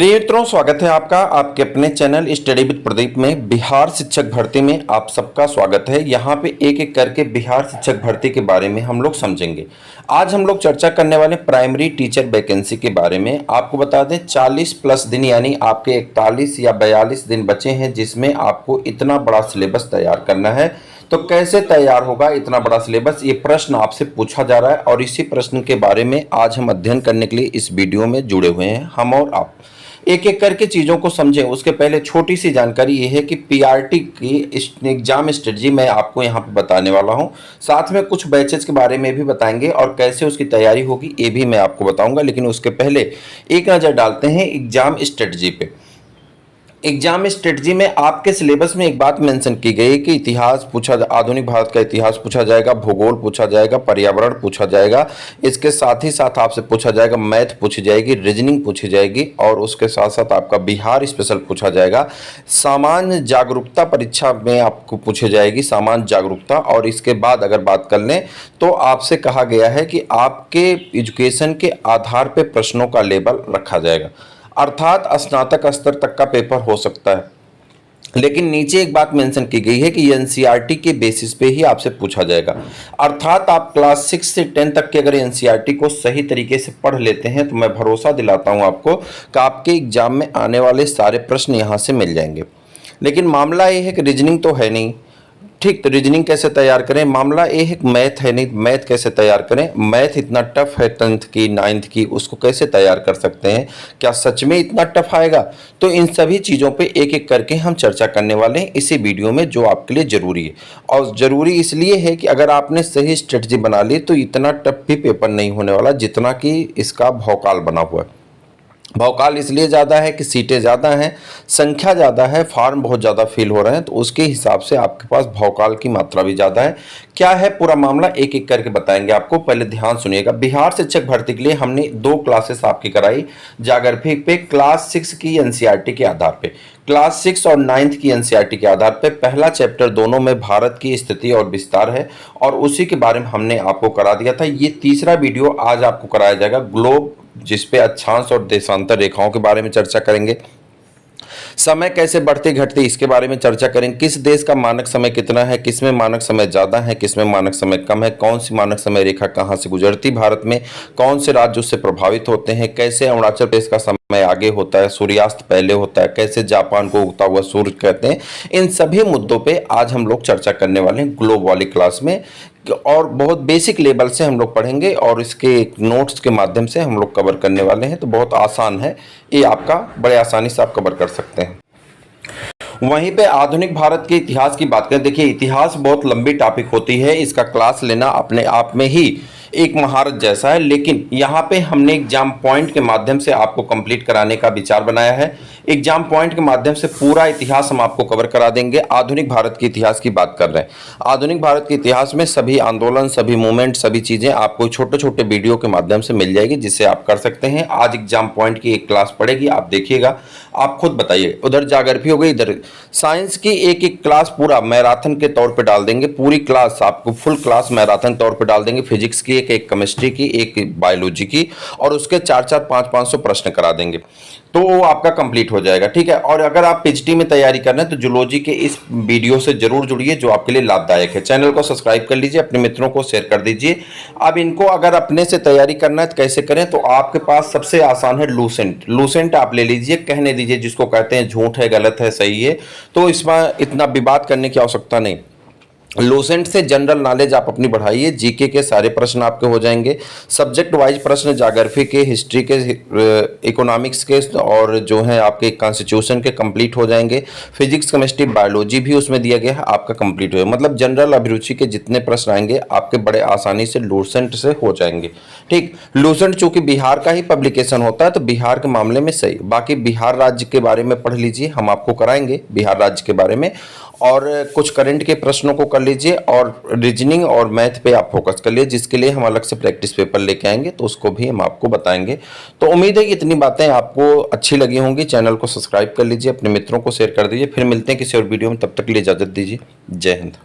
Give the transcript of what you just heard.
प्रिय मित्रों, स्वागत है आपका आपके अपने चैनल स्टडी विद प्रदीप में। बिहार शिक्षक भर्ती में आप सबका स्वागत है। यहाँ पे एक एक करके बिहार शिक्षक भर्ती के बारे में हम लोग समझेंगे। आज हम लोग चर्चा करने वाले प्राइमरी टीचर वैकेंसी के बारे में। आपको बता दें 40 प्लस दिन यानी आपके 41 या 42 दिन बचे हैं, जिसमें आपको इतना बड़ा सिलेबस तैयार करना है। तो कैसे तैयार होगा इतना बड़ा सिलेबस, ये प्रश्न आपसे पूछा जा रहा है और इसी प्रश्न के बारे में आज हम अध्ययन करने के लिए इस वीडियो में जुड़े हुए हैं। हम और आप एक एक करके चीज़ों को समझें। उसके पहले छोटी सी जानकारी ये है कि पीआरटी की एग्जाम स्ट्रेटजी मैं आपको यहाँ पे बताने वाला हूँ। साथ में कुछ बैचेस के बारे में भी बताएंगे और कैसे उसकी तैयारी होगी ये भी मैं आपको बताऊंगा। लेकिन उसके पहले एक नज़र डालते हैं एग्जाम स्ट्रेटजी पे। एग्जाम स्ट्रेटजी में आपके सिलेबस में एक बात मेंशन की गई है कि इतिहास पूछा, आधुनिक भारत का इतिहास पूछा जाएगा, भूगोल पूछा जाएगा, पर्यावरण पूछा जाएगा, इसके साथ ही साथ आपसे पूछा जाएगा मैथ पूछी जाएगी, रीजनिंग पूछी जाएगी और उसके साथ साथ आपका बिहार स्पेशल पूछा जाएगा। सामान्य जागरूकता परीक्षा में आपको पूछी जाएगी सामान्य जागरूकता। और इसके बाद अगर बात कर लें तो आपसे कहा गया है कि आपके एजुकेशन के आधार पर प्रश्नों का लेवल रखा जाएगा, अर्थात स्नातक स्तर तक का पेपर हो सकता है। लेकिन नीचे एक बात मेंशन की गई है कि एनसीईआरटी के बेसिस पे ही आपसे पूछा जाएगा, अर्थात आप क्लास 6 से 10 तक के अगर एनसीईआरटी को सही तरीके से पढ़ लेते हैं तो मैं भरोसा दिलाता हूं आपको कि आपके एग्जाम में आने वाले सारे प्रश्न यहां से मिल जाएंगे। लेकिन मामला ये है कि रीजनिंग तो है नहीं, ठीक, तो रीजनिंग कैसे तैयार करें? मामला ये है कि मैथ है नहीं, मैथ कैसे तैयार करें? मैथ इतना टफ है 10th की 9th की, उसको कैसे तैयार कर सकते हैं? क्या सच में इतना टफ आएगा? तो इन सभी चीज़ों पे एक एक करके हम चर्चा करने वाले हैं इसी वीडियो में, जो आपके लिए ज़रूरी है। और ज़रूरी इसलिए है कि अगर आपने सही स्ट्रेटजी बना ली तो इतना टफ भी पेपर नहीं होने वाला जितना कि इसका भौकाल बना हुआ है। भौकाल इसलिए ज़्यादा है कि सीटें ज़्यादा हैं, संख्या ज़्यादा है, फॉर्म बहुत ज़्यादा फिल हो रहे हैं, तो उसके हिसाब से आपके पास भौकाल की मात्रा भी ज़्यादा है। क्या है पूरा मामला एक एक करके बताएंगे आपको, पहले ध्यान सुनिएगा। बिहार शिक्षक भर्ती के लिए हमने 2 क्लासेस आपकी कराई जागरफी पे, क्लास 6 की एनसीईआरटी के आधार पे, क्लास 6 और 9th की एनसीईआरटी के आधार पे। पहला चैप्टर दोनों में भारत की स्थिति और विस्तार है और उसी के बारे में हमने आपको करा दिया था। ये तीसरा वीडियो आज आपको कराया जाएगा ग्लोब, जिसपे अक्षांश और देशांतर रेखाओं के बारे में चर्चा करेंगे। समय कैसे बढ़ती घटती इसके बारे में चर्चा करेंगे। किस देश का मानक समय कितना है, किस में मानक समय ज़्यादा है, किस में मानक समय कम है, कौन सी मानक समय रेखा कहाँ से गुजरती भारत में, कौन से राज्य उससे प्रभावित होते हैं, कैसे अरुणाचल प्रदेश का समय आगे होता है, सूर्यास्त पहले होता है, कैसे जापान को उगता हुआ सूर्य कहते हैं। इन सभी मुद्दों पर आज हम लोग चर्चा करने वाले हैं ग्लोब वाली क्लास में और बहुत बेसिक लेवल से हम लोग पढ़ेंगे और इसके नोट्स के माध्यम से हम लोग कवर करने वाले हैं। तो बहुत आसान है ये, आपका बड़े आसानी से आप कवर कर सकते हैं। वहीं पे आधुनिक भारत के इतिहास की बात करें, देखिए इतिहास बहुत लंबी टॉपिक होती है, इसका क्लास लेना अपने आप में ही एक महारत जैसा है। लेकिन यहाँ पे हमने एग्जाम पॉइंट के माध्यम से आपको कंप्लीट कराने का विचार बनाया है। एग्जाम पॉइंट के माध्यम से पूरा इतिहास हम आपको कवर करा देंगे। आधुनिक भारत के इतिहास की बात कर रहे हैं, आधुनिक भारत के इतिहास में सभी आंदोलन, सभी मूवमेंट, सभी चीज़ें आपको छोटे छोटे वीडियो के माध्यम से मिल जाएगी, जिससे आप कर सकते हैं। आज एग्जाम पॉइंट की एक क्लास पड़ेगी, आप देखिएगा, आप खुद बताइए। उधर जागरफी हो गई, इधर साइंस की एक एक क्लास पूरा मैराथन के तौर पे डाल देंगे। पूरी क्लास आपको फुल क्लास मैराथन तौर पे डाल देंगे। फिजिक्स की एक केमिस्ट्री की, एक बायोलॉजी की, और उसके 4-4, 5-500 प्रश्न करा देंगे, तो वो आपका कंप्लीट हो जाएगा। ठीक है। और अगर आप पीएचडी में तैयारी कर रहे हैं तो जूलॉजी के इस वीडियो से जरूर जुड़िए, जो आपके लिए लाभदायक है। चैनल को सब्सक्राइब कर लीजिए, अपने मित्रों को शेयर कर दीजिए। अब इनको अगर अपने से तैयारी करना है तो कैसे करें, तो आपके पास सबसे आसान है लूसेंट। लूसेंट आप ले लीजिए, कहने दीजिए, जिसको कहते हैं झूठ है, गलत है, सही है, तो इसमें इतना विवाद करने की आवश्यकता नहीं। लूसेंट से जनरल नॉलेज आप अपनी बढ़ाइए, जीके के सारे प्रश्न आपके हो जाएंगे। सब्जेक्ट वाइज प्रश्न जागरफी के, हिस्ट्री के, इकोनॉमिक्स के और जो है आपके कॉन्स्टिट्यूशन के कंप्लीट हो जाएंगे। फिजिक्स, केमिस्ट्री, बायोलॉजी भी उसमें दिया गया है, आपका कंप्लीट हो, मतलब जनरल अभिरुचि के जितने प्रश्न आएंगे आपके बड़े आसानी से लूसेंट से हो जाएंगे। ठीक, लूसेंट चूंकि बिहार का ही पब्लिकेशन होता है तो बिहार के मामले में सही। बाकी बिहार राज्य के बारे में पढ़ लीजिए, हम आपको कराएंगे बिहार राज्य के बारे में, और कुछ करंट के प्रश्नों को कर लीजिए और रीजनिंग और मैथ पे आप फोकस कर लीजिए, जिसके लिए हम अलग से प्रैक्टिस पेपर लेके आएंगे, तो उसको भी हम आपको बताएंगे। तो उम्मीद है कि इतनी बातें आपको अच्छी लगी होंगी। चैनल को सब्सक्राइब कर लीजिए, अपने मित्रों को शेयर कर दीजिए। फिर मिलते हैं किसी और वीडियो में, तब तक के लिए इजाजत दीजिए। जय हिंद।